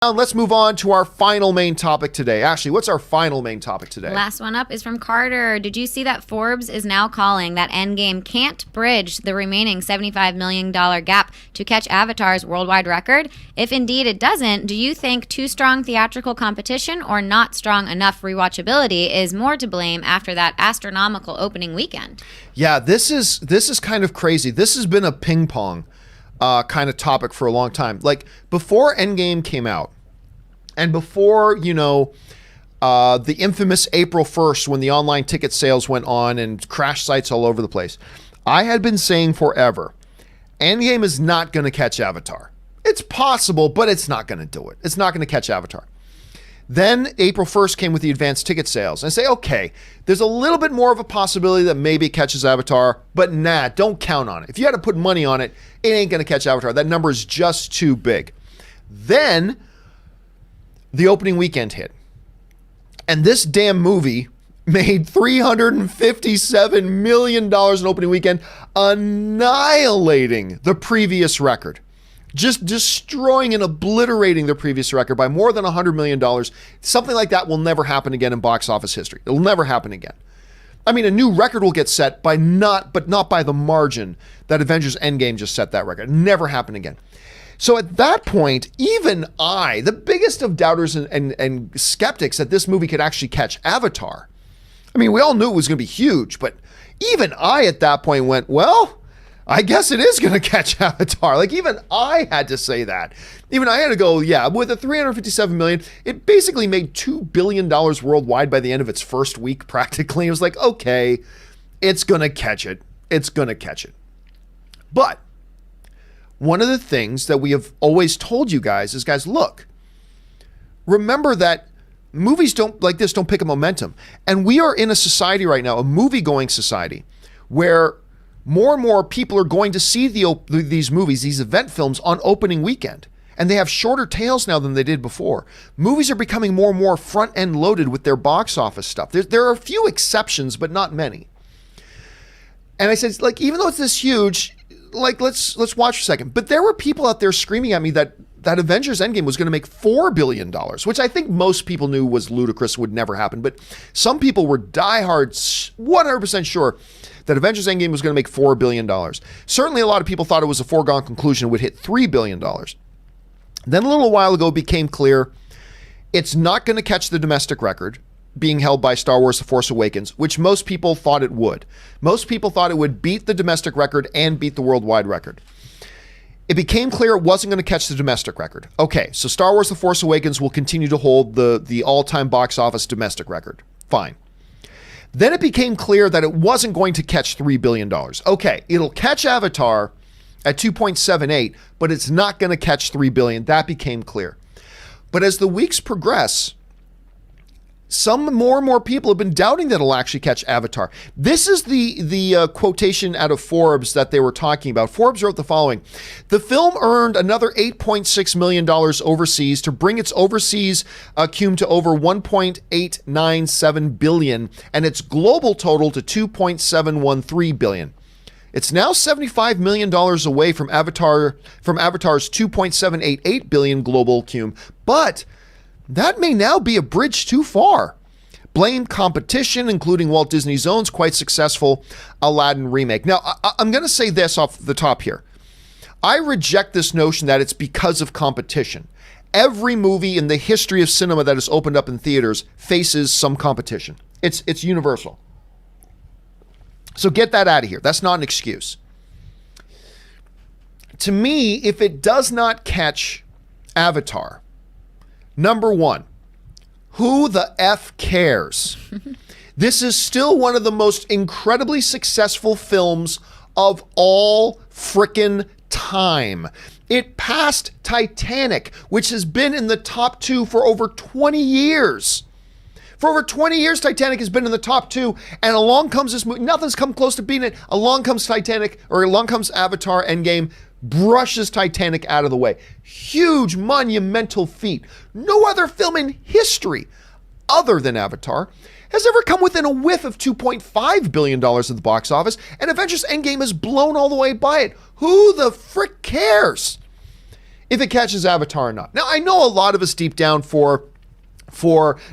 Now let's move on to our final main topic today. Ashley, what's our final main topic today? Last one up is from Carter. Did you see that Forbes is now calling that Endgame can't bridge the remaining $75 million gap to catch Avatar's worldwide record? If indeed it doesn't, do you think too strong theatrical competition or not strong enough rewatchability is more to blame after that astronomical opening weekend? Yeah, this is kind of crazy. This has been a ping pong kind of topic for a long time. Like before Endgame came out, and before, the infamous April 1st when the online ticket sales went on and crashed sites all over the place, I had been saying forever, Endgame is not going to catch Avatar. It's possible, but it's not going to do it. It's not going to catch Avatar. Then April 1st came with the advanced ticket sales. And I say, okay, there's a little bit more of a possibility that maybe it catches Avatar, but nah, don't count on it. If you had to put money on it, it ain't going to catch Avatar. That number is just too big. Then the opening weekend hit. And this damn movie made $357 million in opening weekend, annihilating the previous record. Just destroying and obliterating the previous record by more than $100 million. Something like that will never happen again in box office history. It'll never happen again. I mean, a new record will get set but not by the margin that Avengers Endgame just set that record. Never happen again. So at that point, even I, the biggest of doubters and skeptics that this movie could actually catch Avatar, I mean, we all knew it was going to be huge, but even I at that point went, well, I guess it is going to catch Avatar. Like, even I had to say that. Even I had to go, yeah, with a $357 million, it basically made $2 billion worldwide by the end of its first week, practically. It was like, okay, it's going to catch it. It's going to catch it. But one of the things that we have always told you guys is, guys, look, remember that movies don't pick up momentum. And we are in a society right now, a movie-going society, where more and more people are going to see these movies, these event films on opening weekend. And they have shorter tails now than they did before. Movies are becoming more and more front-end loaded with their box office stuff. There are a few exceptions, but not many. And I said, like, even though it's this huge, like, let's watch for a second. But there were people out there screaming at me that Avengers Endgame was going to make $4 billion, which I think most people knew was ludicrous, would never happen. But some people were diehard, 100% sure that Avengers Endgame was going to make $4 billion. Certainly a lot of people thought it was a foregone conclusion it would hit $3 billion. Then a little while ago it became clear it's not going to catch the domestic record being held by Star Wars The Force Awakens, which most people thought it would. Most people thought it would beat the domestic record and beat the worldwide record. It became clear it wasn't going to catch the domestic record. Okay, so Star Wars The Force Awakens will continue to hold the all-time box office domestic record. Fine. Then it became clear that it wasn't going to catch $3 billion. Okay, it'll catch Avatar at 2.78, but it's not going to catch $3 billion. That became clear. But as the weeks progress, some more and more people have been doubting that it'll actually catch Avatar. This is the quotation out of Forbes that they were talking about. Forbes wrote the following: the film earned another $8.6 million overseas to bring its overseas cum to over $1.897 billion and its global total to $2.713 billion. It's now $75 million away from Avatar's $2.788 billion global cum, but that may now be a bridge too far. Blame competition, including Walt Disney's own quite successful Aladdin remake. Now, I'm going to say this off the top here. I reject this notion that it's because of competition. Every movie in the history of cinema that has opened up in theaters faces some competition. It's universal. So get that out of here. That's not an excuse. To me, if it does not catch Avatar, number one, who the F cares? This is still one of the most incredibly successful films of all frickin' time. It passed Titanic, which has been in the top two for over 20 years. For over 20 years, Titanic has been in the top two, and along comes this movie. Nothing's come close to beating it. Along comes Avatar Endgame, brushes Titanic out of the way. Huge, monumental feat. No other film in history, other than Avatar, has ever come within a whiff of $2.5 billion at the box office, and Avengers Endgame has blown all the way by it. Who the frick cares? if it catches Avatar or not. Now, I know a lot of us deep down for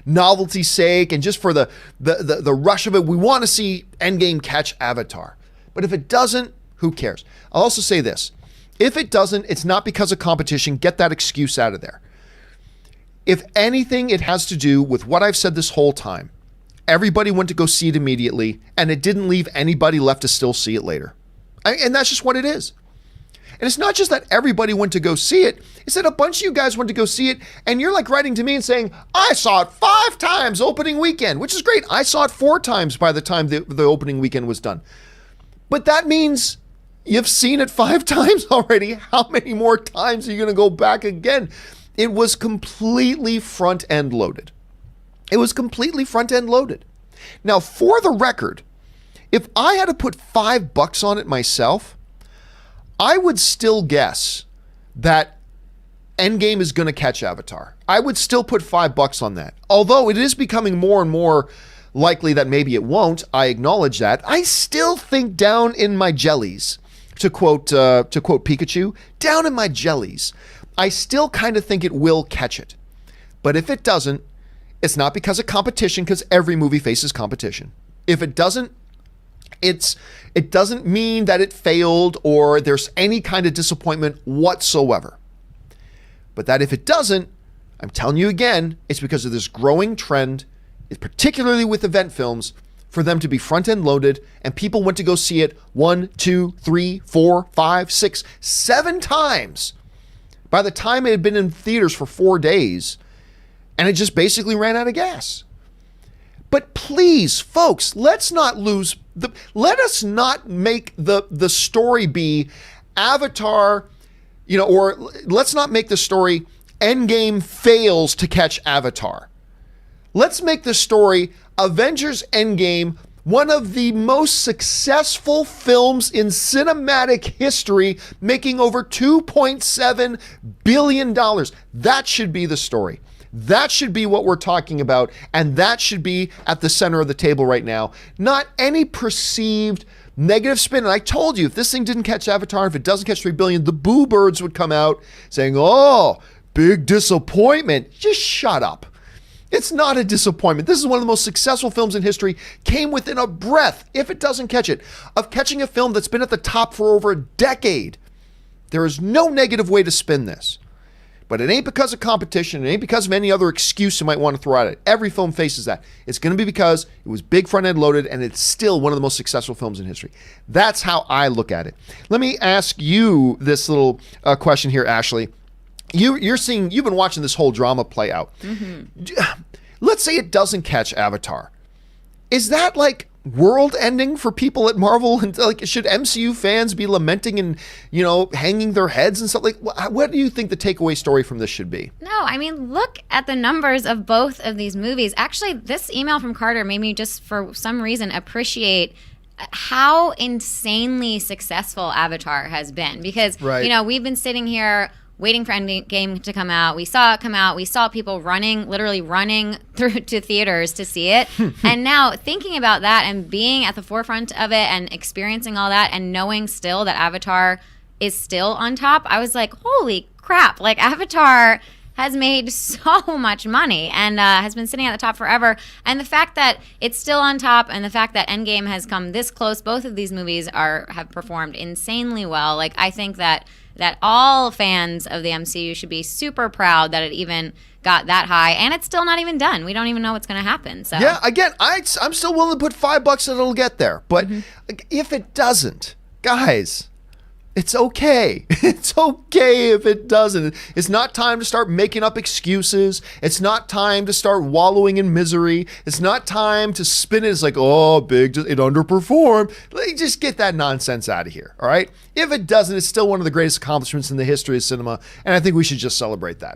novelty's sake and just for the rush of it, we want to see Endgame catch Avatar. But if it doesn't, who cares? I'll also say this. If it doesn't, it's not because of competition. Get that excuse out of there. If anything, it has to do with what I've said this whole time. Everybody went to go see it immediately, and it didn't leave anybody left to still see it later. And that's just what it is. And it's not just that everybody went to go see it. It's that a bunch of you guys went to go see it, and you're like writing to me and saying, I saw it 5 times opening weekend, which is great. I saw it 4 times by the time the opening weekend was done. But that means you've seen it 5 times already. How many more times are you going to go back again? It was completely front-end loaded. It was completely front-end loaded. Now, for the record, if I had to put $5 on it myself, I would still guess that Endgame is going to catch Avatar. I would still put $5 on that. Although it is becoming more and more likely that maybe it won't, I acknowledge that. I still think down in my jellies, to quote Pikachu, down in my jellies, I still kind of think it will catch it. But if it doesn't, it's not because of competition, because every movie faces competition. If it doesn't, it doesn't mean that it failed or there's any kind of disappointment whatsoever. But that if it doesn't, I'm telling you again, it's because of this growing trend, particularly with event films, for them to be front-end loaded, and people went to go see it 1, 2, 3, 4, 5, 6, 7 times by the time it had been in theaters for 4 days, and it just basically ran out of gas. But please, folks, let's not let us not make the story be Avatar, or let's not make the story Endgame fails to catch Avatar. Let's make the story Avengers Endgame, one of the most successful films in cinematic history, making over $2.7 billion. That should be the story. That should be what we're talking about, and that should be at the center of the table right now. Not any perceived negative spin. And I told you, if this thing didn't catch Avatar, if it doesn't catch 3 billion, the boo birds would come out saying, oh, big disappointment. Just shut up. It's not a disappointment. This is one of the most successful films in history, came within a breath, if it doesn't catch it, of catching a film that's been at the top for over a decade. There is no negative way to spin this. But it ain't because of competition. It ain't because of any other excuse you might want to throw at it. Every film faces that. It's going to be because it was big front-end loaded, and it's still one of the most successful films in history. That's how I look at it. Let me ask you this little question here, Ashley. You've been watching this whole drama play out. Mm-hmm. Let's say it doesn't catch Avatar. Is that like world ending for people at Marvel? And like, should MCU fans be lamenting and, hanging their heads and stuff? Like, what do you think the takeaway story from this should be? No, I mean, look at the numbers of both of these movies. Actually, this email from Carter made me just for some reason appreciate how insanely successful Avatar has been. Because, we've been sitting here waiting for Endgame to come out. We saw it come out. We saw people literally running through to theaters to see it. And now thinking about that and being at the forefront of it and experiencing all that and knowing still that Avatar is still on top, I was like, holy crap. Like, Avatar has made so much money and has been sitting at the top forever. And the fact that it's still on top and the fact that Endgame has come this close, both of these movies have performed insanely well. Like, I think that all fans of the MCU should be super proud that it even got that high, and it's still not even done. We don't even know what's going to happen. So yeah, again, I'm still willing to put $5 that it'll get there. But if it doesn't, guys, it's okay. It's okay if it doesn't. It's not time to start making up excuses. It's not time to start wallowing in misery. It's not time to spin it as like, oh, it underperformed. Just get that nonsense out of here, all right? If it doesn't, it's still one of the greatest accomplishments in the history of cinema, and I think we should just celebrate that.